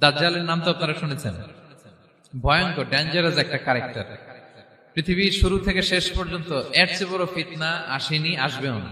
দাজ্জালের নাম তো আপনারা শুনেছেন। ভয়ঙ্কর ডেঞ্জারাস একটা ক্যারেক্টার। পৃথিবীর শুরু থেকে শেষ পর্যন্ত এর চেয়ে বড় ফিতনা আসেনি, আসবেও না।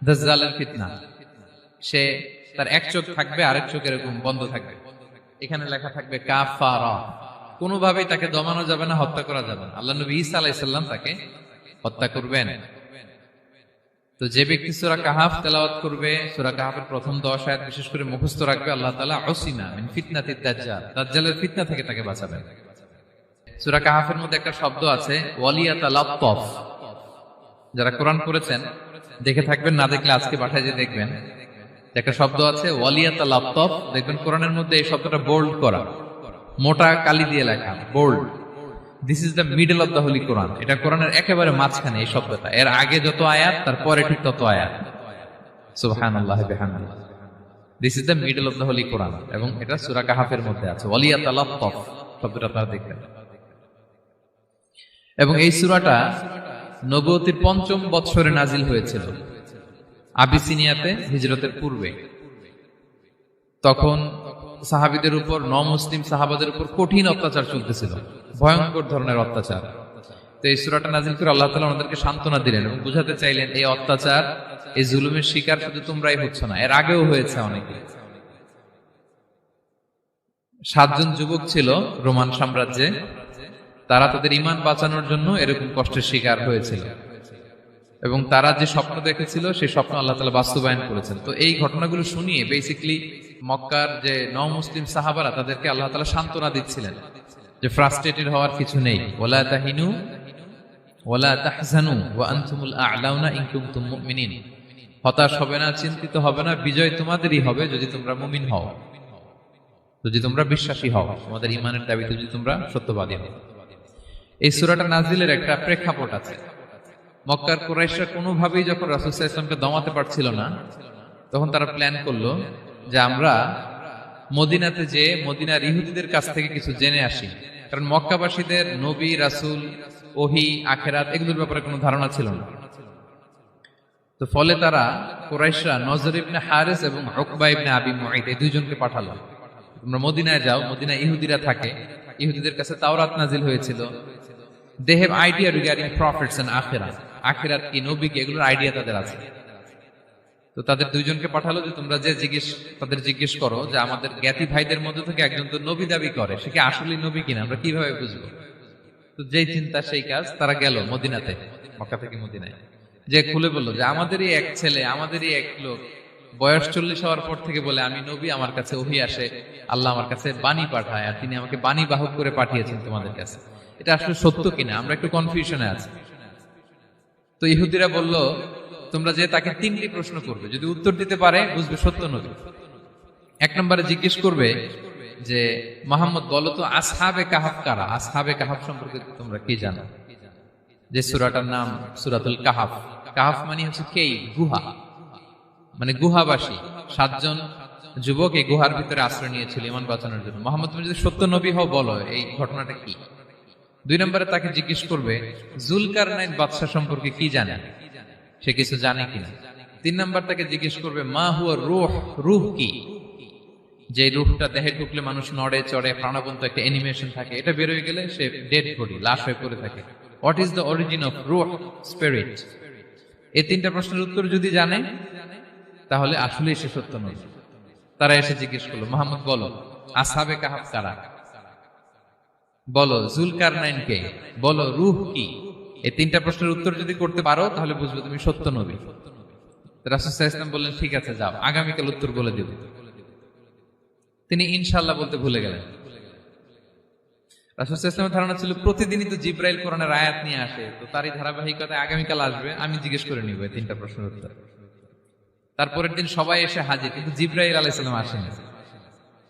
দাজ্জালের ফিতনা। সে তার এক চোখ থাকবে, আরেক চোখ এরকম বন্ধ থাকবে, এখানে লেখা থাকবে কাফারা। কোনোভাবেই তাকে দমানো যাবে না, হত্যা করা যাবে না। আল্লাহ নবী ঈসা আলাইহিস সালাম তাকে হত্যা করবেন। তো যে ব্যক্তি সূরা কাহাফ তেলাওয়াত করবে, সূরা কাহাফের প্রথম 10 আয়াত বিশেষ করে মুখস্থ রাখবে, আল্লাহ তাআলা উসিমা মিন ফিতনাতিদ দাজ্জাল, দাজ্জালের ফিতনা থেকে তাকে বাঁচাবেন। সূরা কাহাফের মধ্যে একটা শব্দ আছে ওয়ালিয়াতালাত্তাফ। যারা কোরআন পড়েছেন দেখে থাকবেন, না দেখলে আজকে বাসায় যে দেখবেন, একটা শব্দ আছে ওয়ালিয়াতালাত্তাফ। দেখবেন কোরআনের মধ্যে এই শব্দটা বোল্ড করা, মোটা কালি দিয়ে লেখা, bold. This is the middle of the holy Quran. এটা কোরআনের একেবারে মাঝখানে এই শব্দটা। এর আগে যত আয়াত, তারপরে ঠিক তত আয়াত। সুবহানাল্লাহ বিহামদিহি। This is the middle of the holy Quran, এবং এটা সূরা কাহাফের মধ্যে আছে ওয়ালিয়াতালাত্তাফ শব্দটা আপনারা দেখবেন। এবং এই সূরাটা নবুয়তির ৫ম বৎসরে নাজিল হয়েছিল, আবিসিনিয়াতে হিজরতের পূর্বে। তখন সাহাবীদের উপর, মুসলিম সাহাবাদের উপর কঠিন অত্যাচার চলতেছিল, ভয়ঙ্কর ধরনের অত্যাচার। তো এই সূরাটা নাজিল করে আল্লাহ তাআলা ওনাদেরকে সান্ত্বনা দিলেন এবং বুঝাতে চাইলেন এই অত্যাচার, এই জুলুমের শিকার শুধু তোমরাই হচ্ছ না, এর আগেও হয়েছে অনেকে। ৭ জন যুবক ছিল রোমান সাম্রাজ্যে, তারা তাদের ঈমান বাঁচানোর জন্য এরকম কষ্টের শিকার হয়েছিল, এবং তারা যে স্বপ্ন দেখেছিল সেই স্বপ্ন আল্লাহ তাআলা বাস্তবায়ন করেছেন। তো এই ঘটনাগুলো শুনিয়ে বেসিক্যালি মক্কার যে মুসলিম সাহাবারা, তাদেরকে আল্লাহ তাআলা সান্ত্বনা দিচ্ছিলেন যে ফ্রাস্ট্রেটেড হওয়ার কিছু নেই। ওয়ালা তাহিনু ওয়ালা তাহজানু ওয়া আনতুমুল আ'লাউনা ইন কুনতুম মুমিনিন। হতাশ হবে না, চিন্তিত হবে না, বিজয় তোমাদেরই হবে যদি তোমরা মুমিন হও, যদি তোমরা বিশ্বাসী হও, তোমাদের ঈমানের দাবিতে যদি তোমরা সত্যবাদী হও। এই সূরাটা নাজিলের একটা প্রেক্ষাপট আছে। মক্কার কুরাইশরা কোনোভাবেই যখন রাসূল সাল্লাল্লাহু আলাইহি ওয়াসাল্লামকে দমাতে পারছিল না, তখন তারা প্ল্যান করলো যে আমরা মদিনাতে যে মদিনার ইহুদিদের কাছ থেকে কিছু জেনে আসি। কারণ মক্কাবাসীদের নবী, রাসূল, ওহী, আখিরাত এগুলোর ব্যাপারে কোনো ধারণা ছিল না। তো ফলে তারা কুরাইশরা নজর ইবনে হারিস এবং উকবা ইবনে আবি মুঈত এই দুইজনকে পাঠালো, তোমরা মদিনায় যাও, মদিনায় ইহুদিরা থাকে, ইহুদিদের কাছে তাওরাত নাজিল হয়েছিল, they have idea regarding prophets and আখিরাত, আখিরাত কি, নবী কি, এগুলোর আইডিয়া তাদের আছে। তো তাদের দুইজনকে পাঠালো যে তোমরা যে তাদের জিজ্ঞেস করো যে আমাদের জ্ঞাতি ভাইদের মধ্যে থেকে একজন তো নবী দাবি করে, সে কি আসলে নবী কিনা, আমরা কিভাবে বুঝবো? তো যেই চিন্তা সেই কাজ, তারা গেল মদিনাতে, মক্কা থেকে মদিনায়, যে খুলে বললো যে আমাদেরই এক ছেলে, আমাদেরই এক লোক বয়স 40 হওয়ার পর থেকে বলে আমি নবী, আমার কাছে ওহী আসে, আল্লাহ আমার কাছে বাণী পাঠায়, আর তিনি আমাকে বাণী বাহক করে পাঠিয়েছেন তোমাদের কাছে। এটা আসলে সত্য কিনা, আমরা একটু কনফিউশনে আছি। তো ইহুদিরা বলল তোমরা যে তাকে 3টি প্রশ্ন করবে, যদি উত্তর দিতে পারে বুঝবে সত্য নবী। 1 নম্বরে জিজ্ঞেস করবে যে মুহাম্মদ বলো তো আসহাবে কাহাফ কারা, আসহাবে কাহাফ সম্পর্কে তোমরা কি জানো? যে সূরাটার নাম সূরাতুল কাহাফ। কাহাফ মানে হচ্ছে কেই, গুহা, মানে গুহাবাসী। 7 জন যুবক এই গুহার ভিতরে আশ্রয় নিয়েছিল ঈমান বাঁচানোর জন্য। মুহাম্মদ তুমি যদি সত্য নবী হও বলো এই ঘটনাটা কি। 2 নম্বরে তাকে জিজ্ঞেস করবে জুলকারনাইন বাদশা সম্পর্কে কি জানে, সে কিছু জানে কিনা। 3 নম্বর তাকে জিজ্ঞেস করবে মা হুয়া রূহ, রূহ কি, যে রূহটা দেহে ঢুকলে মানুষ নড়ে চড়ে, প্রাণবন্ত একটা অ্যানিমেশন থাকে, এটা বের হয়ে গেলে সে ডেড বডি, লাশ হয়ে পড়ে থাকে। What is the origin of রূহ, স্পিরিট। এই 3টা প্রশ্নের উত্তর যদি জানে তাহলে আসলেই সে সত্য নবী। তারা এসে জিজ্ঞেস করলো মুহাম্মদ বলো আসহাবে কাহাফ কারা, বলো জুলকারনাইন কে, বলো রূহ কি। এই 3টা প্রশ্নের উত্তর যদি করতে পারো তাহলে বুঝবে তুমি সত্য নবী। রাসূল সাল্লাল্লাহু আলাইহি ওয়াসাল্লাম বললেন ঠিক আছে যাও, আগামীকাল উত্তর বলে দেব। তিনি ইনশাআল্লাহ বলতে ভুলে গেলেন। রাসূল সাল্লাল্লাহু আলাইহি ওয়াসাল্লামের ধারণা ছিল প্রতিদিনই তো জিবরাইল কোরআনের আয়াত নিয়ে আসে, তো তারই ধারাবাহিকতায় আগামীকাল আসবে, আমি জিজ্ঞেস করে নিব এই 3টা প্রশ্নের উত্তর। তারপরের দিন সবাই এসে হাজির, কিন্তু জিবরাইল আলাইহিস সালাম আসেনি।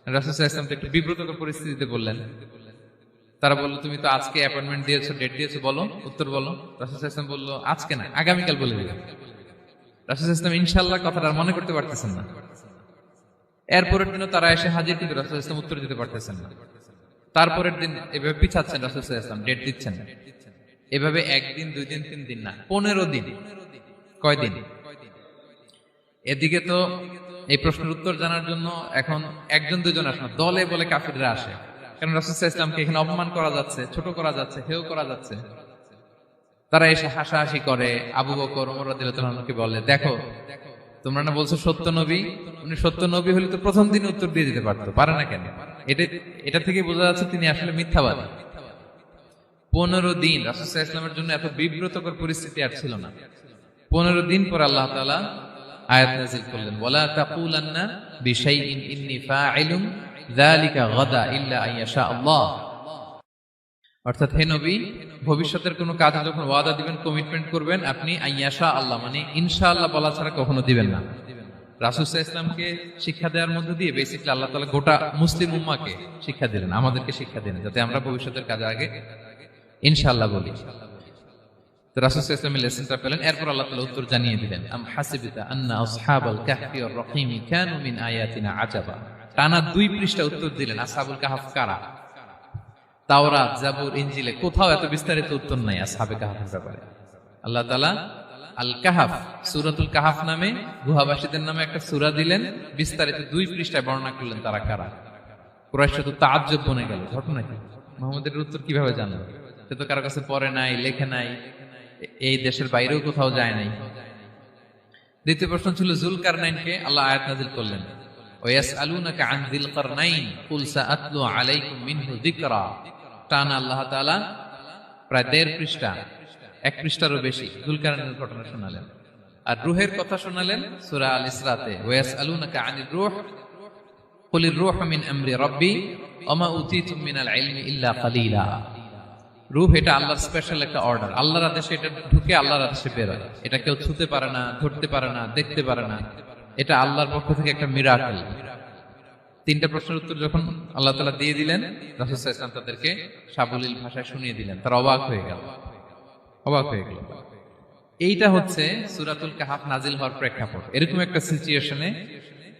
রাসূল সাল্লাল্লাহু আলাইহি ওয়াসাল্লাম একটু বিব্রতকর পরিস্থিতিতে বললেন। তারা বলল তুমি তো আজকে অ্যাপয়েন্টমেন্ট দিয়েছো, ডেট দিয়েছো, বলো উত্তর বলো। রাসূল সাল্লাল্লাহু আলাইহি ওয়াসাল্লাম বলল আজকে না, আগামীকাল বলে দিবেন। রাসূল সাল্লাল্লাহু আলাইহি ওয়াসাল্লাম ইনশাআল্লাহ কথাটা আর মনে করতে পারতেছেন না। এরপরের দিনও তারা এসে হাজির, কিন্তু রাসূল সাল্লাল্লাহু আলাইহি ওয়াসাল্লাম উত্তর দিতে পারতেছেন না। তারপরের দিন এভাবে পিছাচ্ছেন, রাসূল সাল্লাল্লাহু আলাইহি ওয়াসাল্লাম ডেট দিচ্ছেন না। এভাবে 1 দিন 2 দিন 3 দিন না, 15 দিন। কয় দিন? এদিকে তো এই প্রশ্নের উত্তর জানার জন্য এখন একজন দুজন আসে না, দলে বলে কাফিররা আসে। কারণ রাসূল সাল্লাল্লাহু আলাইহি ওয়াসাল্লামকে এখানে অপমান করা যাচ্ছে, ছোট করা যাচ্ছে, হেয় করা যাচ্ছে। তারা এসে হাসাহাসি করে। আবু বকর, ওমর রাদিয়াল্লাহু আনহুকে বলে, দেখো তোমরা না বলছো সত্য নবী, উনি সত্য নবী হলে তো প্রথম দিন উত্তর দিয়ে দিতে পারতো, পারে না কেন? এটা থেকে বোঝা যাচ্ছে তিনি আসলে মিথ্যাবাদী। 15 দিন রাসূল সাল্লাল্লাহু আলাইহি ওয়াসাল্লামের জন্য এত বিব্রতকর পরিস্থিতি আর ছিল না। 15 দিন পর আল্লাহ তাআলা আয়াত নাযিল করলেন, ওয়ালা তাকুলান্না বিশাইইন ইন্নী ফাইলুন যালিকা গাদা ইল্লা আইয়াশা আল্লাহ। অর্থাৎ হে নবী, ভবিষ্যতের কোনো কাজে যখন ওয়াদা দিবেন, কমিটমেন্ট করবেন, আপনি আইয়াশা আল্লাহ মানে ইনশাআল্লাহ বলা ছাড়া কখনো দিবেন না। রাসূল সাল্লাল্লাহু আলাইহি ওয়াসাল্লামকে শিক্ষা দেওয়ার মধ্যে দিয়ে বেসিক্যালি আল্লাহ তাআলা গোটা মুসলিম উম্মাহকে শিক্ষা দিলেন, আমাদেরকে শিক্ষা দিলেন, যাতে আমরা ভবিষ্যতের কাজে আগে ইনশাআল্লাহ বলি। তো রাসূল সাল্লাল্লাহু আলাইহি ওয়াসাল্লাম লেসনটা পেলেন। এরপর আল্লাহ তাআলা উত্তর জানিয়ে দিলেন, আম হাসিবিতা আন্না আসহাবাল কাহফি ওয়ার রহিমি কানু মিন আয়াতিনা আজাবা। টানা 2 পৃষ্ঠা উত্তর দিলেন আসহাবুল কাহফ কারা। তাওরাত, জাবুর, ইনজিলে কোথাও এত বিস্তারিত উত্তর নাই আসহাবে কাহফের ব্যাপারে। আল্লাহ তাআলা আল কাহাফ, সূরাতুল কাহাফ নামে গুহাবাসীদের নামে একটা সূরা দিলেন, বিস্তারিত 2 পৃষ্ঠায় বর্ণনা করলেন তারা কারা। কুরাইশরা তো তাআজ্জুব বনে গেল, ঘটনা কি, মুহাম্মদের উত্তর কিভাবে জানলো? সে তো কারো কাছে পড়ে নাই, লেখে নাই, এই দেশের বাইরেও কোথাও যায় নাই। দ্বিতীয় প্রশ্ন ছিল যুলকারনাইনকে আল্লাহ আয়াত নাযিল করলেন, ওয়াসআলুনাকা আন যিলকারনাইন কুল সাআতলু আলাইকুম মিনহু যিকরা। টানা আল্লাহ তাআলা প্রায় 1.5 পৃষ্ঠা, 1 পৃষ্ঠারও বেশি যুলকারনাইনের ঘটনা শোনালেন। আর রূহের কথা শোনালেন সূরা আল ইসরাতে, ওয়াসআলুনাকা আনির রূহ কুলির রূহু মিন আমরি রাব্বি ওয়া মা উতীতুম মিনাল ইলমি ইল্লা কালিলা। রূহ এটা আল্লাহর স্পেশাল একটা অর্ডার, আল্লাহর আদেশে এটা ঢুকে আল্লাহর আদেশে বের হয়। এটা কেউ ছুঁতে পারে না, ধরতে পারে না, দেখতে পারে না। এটা আল্লাহর পক্ষ থেকে একটা মিরাকেল। 3টা প্রশ্নের উত্তর যখন আল্লাহ তাআলা দিয়ে দিলেন, রাসূল সাল্লাল্লাহু আলাইহি ওয়াসাল্লাম তাদেরকে সাবলীল ভাষায় শুনিয়ে দিলেন। তারা অবাক হয়ে গেল। এইটা হচ্ছে সূরাতুল কাহাফ নাজিল হওয়ার প্রেক্ষাপট। এরকম একটা সিচুয়েশনে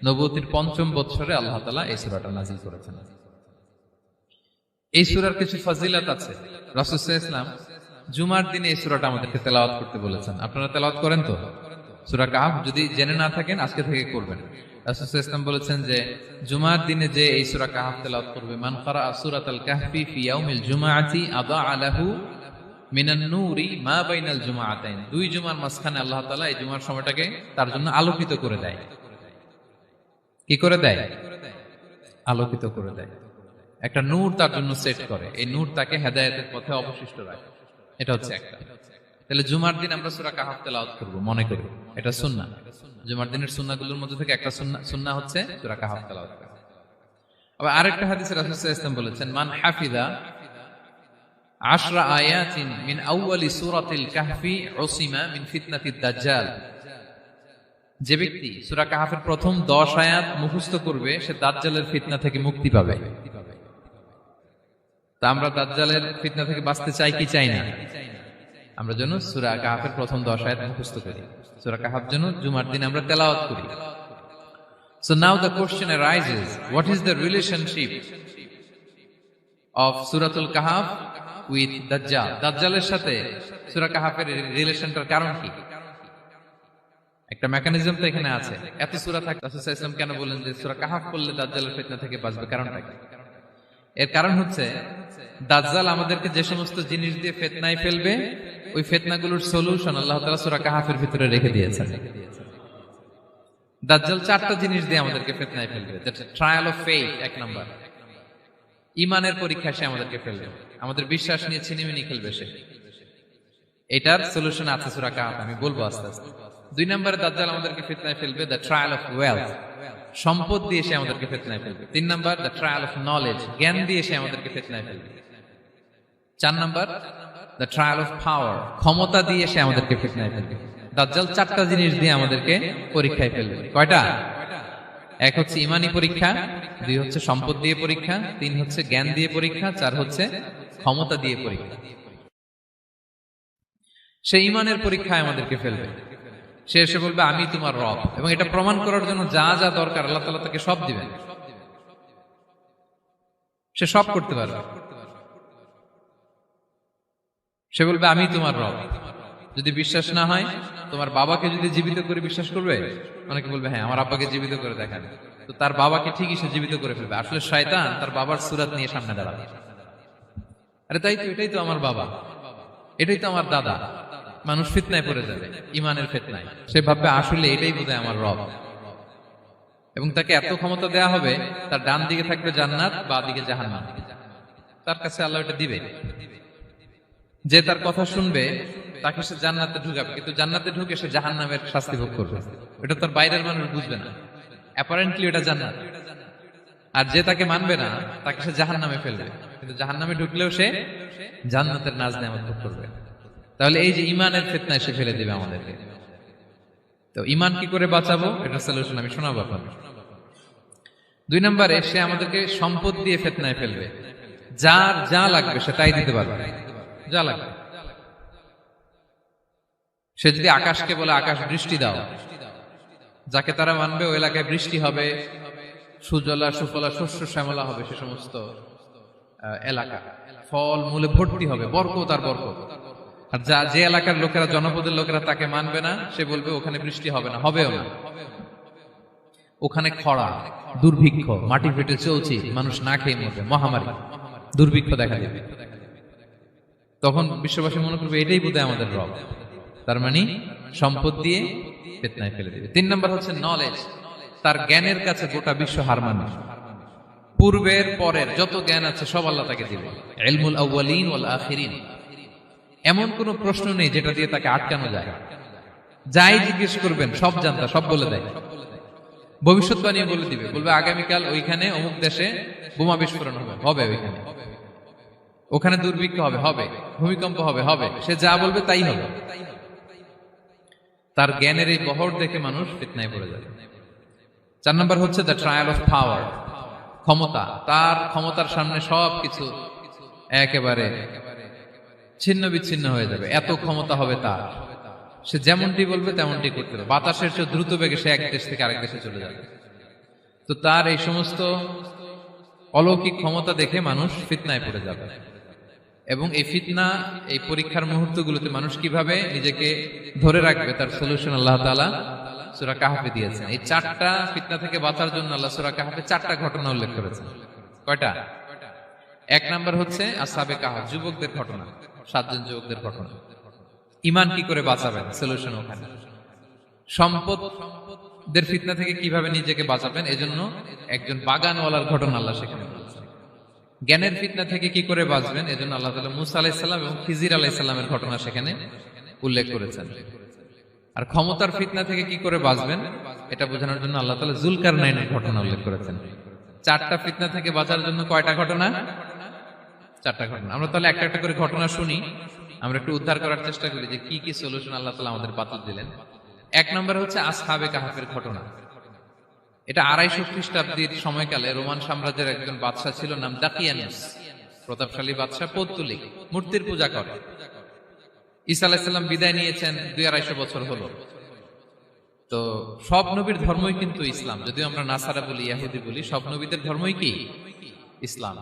নবুয়তির 5ম বছরে আল্লাহ তাআলা এই সূরাটা নাজিল করেছেন। এই সূরার কিছু ফজিলত আছে। রাসূল সাল্লাল্লাহু আলাইহি ওয়াসাল্লাম জুমার দিনে এই সূরাটা আমাদেরকে তেলাওয়াত করতে বলেছেন। আপনারা তেলাওয়াত করেন তো? সূরা কাহাফ যদি জেনে না থাকেন আজকে থেকে করবেন। রাসূল সাল্লাল্লাহু আলাইহি ওয়াসাল্লাম বলেছেন যে জুমার দিনে যে এই সূরা কাহাফ তেলাওয়াত করবে, মান ক্বারা সূরাতাল কাহফি ফি ইয়াউমিল জুমআতি আদাআ লাহু মিনান নূরি মা বাইনাল জুমআতাইন। 2 জুমার মাঝখানে আল্লাহ তাআলা এই জুমার সময়টাকে তার জন্য আলোকিত করে দেয়। কি করে দেয়? আলোকিত করে দেয়। একটা নূর তার জন্য সেট করে, এই নূর তাকে হেদায়েতের পথে অবশিষ্ট রাখে। এটা হচ্ছে একটা। তাহলে জুমার দিন আমরা সূরা কাহাফ তেলাওয়াত করব, মনে করি এটা সুন্নাহ। জুমার দিনের সুন্নাহগুলোর মধ্যে থেকে একটা সুন্নাহ হচ্ছে সূরা কাহাফ তেলাওয়াত করা। আবার আরেকটা হাদিসে রাসূল সাল্লাল্লাহু আলাইহি ওয়াসাল্লাম বলেছেন, মান হাফিযা 10 আয়াতিন মিন আউয়ালি সূরাতিল কাহফি উসিমা মিন ফিতনাতিদ দাজ্জাল। যে ব্যক্তি সূরা কাহাফের প্রথম 10 আয়াত মুখস্থ করবে সে দাজ্জালের ফিতনা থেকে মুক্তি পাবে। তা আমরা দাজ্জালের ফিতনা থেকে বাঁচতে চাই কি চাই না? আমরা যেন সূরা কাহাফের প্রথম 10 আয়াত মুখস্থ করি। সূরা কাহাফ যেন জুমার দিন আমরা তেলাওয়াত করি। So now the question arises, what is the relationship of Suratul Kahf with Dajjal? দাজ্জালের সাথে সূরা কাহাফের রিলেশনটার কারণ কি? একটা মেকানিজম তো এখানে আছে। এত সূরা থাকে, রাসূল সাল্লাল্লাহু আলাইহি ওয়াসাল্লাম কেন বলেন যে সূরা কাহাফ পড়লে দাজ্জালের ফিতনা থেকে বাঁচবে? কারণটা কি? এর কারণ হচ্ছে দাজ্জাল আমাদেরকে যে সমস্ত জিনিস দিয়ে ফিতনায় ফেলবে, ওই ফিতনাগুলোর সলিউশন আল্লাহ তাআলা সূরা কাহাফের ভিতরে রেখে দিয়েছেন। দাজ্জাল 4টা জিনিস দিয়ে আমাদেরকে ফিতনায় ফেলবে। Trial of faith, 1 number. ঈমানের পরীক্ষা সে আমাদেরকে ফেলবে, আমাদের বিশ্বাস নিয়ে ছিনিমিনি খেলবে সে। এটার সলিউশন আছে সূরা কাহাফ, আমি বলবো আস্তে আস্তে। 2 নম্বরে দাজ্জাল আমাদেরকে ফিতনায় ফেলবে, দ্য ট্রায়াল অফ ওয়েলথ, সম্পদ দিয়ে সে আমাদেরকে ফিতনায় ফেলবে। 3 number the trial of knowledge, জ্ঞান দিয়ে সে আমাদেরকে ফিতনায় ফেলবে। 4 number the trial of power, ক্ষমতা দিয়ে সে আমাদেরকে ফিতনায় ফেলবে। দাজ্জাল 4টা জিনিস দিয়ে আমাদেরকে পরীক্ষায় ফেলবে। কয়টা? 1 হচ্ছে ঈমানি পরীক্ষা, 2 হচ্ছে সম্পদ দিয়ে পরীক্ষা, 3 হচ্ছে জ্ঞান দিয়ে পরীক্ষা, 4 হচ্ছে ক্ষমতা দিয়ে পরীক্ষা। সে ঈমানের পরীক্ষায় আমাদেরকে ফেলবে। সে এসে বলবে আমি তোমার রব, এবং এটা প্রমাণ করার জন্য যা যা দরকার আল্লাহ তাআলা তাকে সব দিবেন। সে সব করতে পারবে। সে বলবে আমি তোমার রব। যদি বিশ্বাস না হয়, তোমার বাবাকে যদি জীবিত করে বিশ্বাস করবে, অনেকে বলবে হ্যাঁ আমার আব্বাকে জীবিত করে দেখান, তো তার বাবাকে ঠিকই সে জীবিত করে ফেলবে। আসলে শয়তান তার বাবার সুরাত নিয়ে সামনে দাঁড়াবে, আরে তাই তো, এটাই তো আমার বাবা, এটাই তো আমার দাদা। মানুষ ফিতনায় পড়ে যাবে, ইমানের ফিতনায়। সে ভাববে আসলে এটাই বোধহয় আমার রব, এবং তাকে এত ক্ষমতা দেয়া হবে, তার ডান দিকে থাকবে জান্নাত, বা দিকে জাহান্নাম, তার কাছে আল্লাহ এটা দিবে। যে তার কথা শুনবে তাকে সে জান্নাতে ঢুকাবে, কিন্তু জান্নাতে ঢুকে সে জাহান্নামের শাস্তি ভোগ করবে। এটা তার বাইরের মানুষ বুঝবে না, অ্যাপারেন্টলি এটা জান্নাত। আর যে তাকে মানবে না তাকে সে জাহান্নামে ফেলবে, কিন্তু জাহান্নামে ঢুকলেও সে জান্নাতের নাজ নেয়ামত ভোগ করবে। তাহলে এই যে ইমানের ফিতনায় সে ফেলে দিবে আমাদেরকে। তো ইমান কি করে বাঁচাবো, এটা সলিউশন আমি শোনাবো আপনাদের। 2 নম্বরে, সে আমাদেরকে সম্পদ দিয়ে ফিতনায় ফেলবে। যার যা লাগবে সে তাই দিতে পারবে, যা লাগবে। সে যদি আকাশকে বলে আকাশ বৃষ্টি দাও, যাকে তারা মানবে ওই এলাকায় বৃষ্টি হবে, সুজলা সুফলা শস্য শ্যামলা হবে, সে সমস্ত এলাকা ফল মূলে ভর্তি হবে, বরকত আর বরকত। আর যে এলাকার লোকেরা, জনপদের লোকেরা তাকে মানবে না, সে বলবে ওখানে বৃষ্টি হবে না, হবেও না, ওখানে খরা, দুর্ভিক্ষ, মাটি ফেটে চলছে, মানুষ না খেয়ে মরবে, মহামারী, দুর্ভিক্ষ দেখা দেবে। তখন বিশ্ববাসী মনে করবে এটাই বোধহয় আমাদের রব। তার মানে সম্পদ দিয়ে ফিতনায় ফেলে দেবে। 3 নম্বর হচ্ছে নলেজ। তার জ্ঞানের কাছে গোটা বিশ্ব হার মানবে। পূর্বের পরের যত জ্ঞান আছে সব আল্লাহ তাকে দিবে। ইলমুল আউয়ালিন ওয়াল আখিরিন, এমন কোন প্রশ্ন নেই যেটা দিয়ে তাকে আটকানো যায়। যাই জিজ্ঞেস করবেন সব জানতা, সব বলে দেয়। ভবিষ্যৎবাণী বলে দিবে, বলবে আগামীকাল ওইখানে অমুক দেশে বোমা বিস্ফোরণ হবে, হবে ওইখানে, ওখানে দুর্ভিক্ষ হবে, হবে, ভূমিকম্প হবে, হবে। সে যা বলবে তাই হবে। তার জ্ঞানের এই বহর দেখে মানুষ ফিতনায় পড়ে যাবে। 4 নম্বর হচ্ছে দ্য ট্রায়াল অফ পাওয়ার, ক্ষমতা। তার ক্ষমতার সামনে সবকিছু একেবারে ছিন্ন বিচ্ছিন্ন হয়ে যাবে, এত ক্ষমতা হবে তার। সে যেমনটি বলবে তেমনটি করতে হবে। বাতাসের চেয়ে দ্রুত বেগে সে এক দেশ থেকে আরেক দেশে চলে যাবে। তো তার এই সমস্ত অলৌকিক ক্ষমতা দেখে মানুষ ফিতনায় পড়ে যাবে। এবং এই ফিতনা, এই পরীক্ষার মুহূর্তগুলোতে মানুষ কিভাবে নিজেকে ধরে রাখবে তার সলিউশন আল্লাহ তাআলা সূরা কাহফে দিয়েছেন। এই 4টা ফিতনা থেকে বাঁচার জন্য আল্লাহ সূরা কাহফে 4টা ঘটনা উল্লেখ করেছেন। কয়টা? 1 নাম্বার হচ্ছে আসহাবে কাহফ, যুবকদের ঘটনা, 7 জন যুবকদের ঘটনা। ঈমান কি করে বাঁচাবেন, সলিউশন ওখানে। সম্পদের ফিতনা থেকে কিভাবে নিজেকে বাঁচাবেন, এজন্য একজন বাগানওয়ালার ঘটনা আল্লাহ সেখানে বলেছেন। জ্ঞানের ফিতনা থেকে কি করে বাঁচবেন, এজন্য আল্লাহ তাআলা মুসা আলাইহিস সালাম এবং খিজির আলাইহিস সালামের ঘটনা সেখানে উল্লেখ করেছেন। আর ক্ষমতার ফিতনা থেকে কি করে বাঁচবেন এটা বোঝানোর জন্য আল্লাহ তাআলা যুলকারনাইনের ঘটনা উল্লেখ করেছেন। 4টা ফিতনা থেকে বাঁচার জন্য কয়টা ঘটনা? 4টা ঘটনা। আমরা তাহলে একটা একটা করে ঘটনা শুনি, আমরা একটু উদ্ধার করার চেষ্টা করি যে কি কি সলিউশন আল্লাহ তাআলা আমাদের বাতল দিলেন। 1 নম্বর হচ্ছে আসহাবে কাহফের ঘটনা। এটা 250 খ্রিস্টাব্দের সময়কালে রোমান সাম্রাজ্যের একজন বাদশা ছিল, নাম দাকিয়ানুস। প্রতাপশালী বাদশা, পৌত্তলিক, মূর্তির পূজা করে। ঈসা আলাইহিস সালাম বিদায় নিয়েছেন, 200-250 বছর হলো। তো সব নবীর ধর্মই কিন্তু ইসলাম, যদিও আমরা নাসারা বলি, ইহুদি বলি, সব নবীদের ধর্মই কি ইসলাম।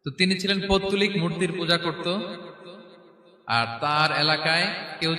তো তিনি ছিলেন পৌত্তলিক, মূর্তির পূজা করত। আর তার এলাকায় কেউ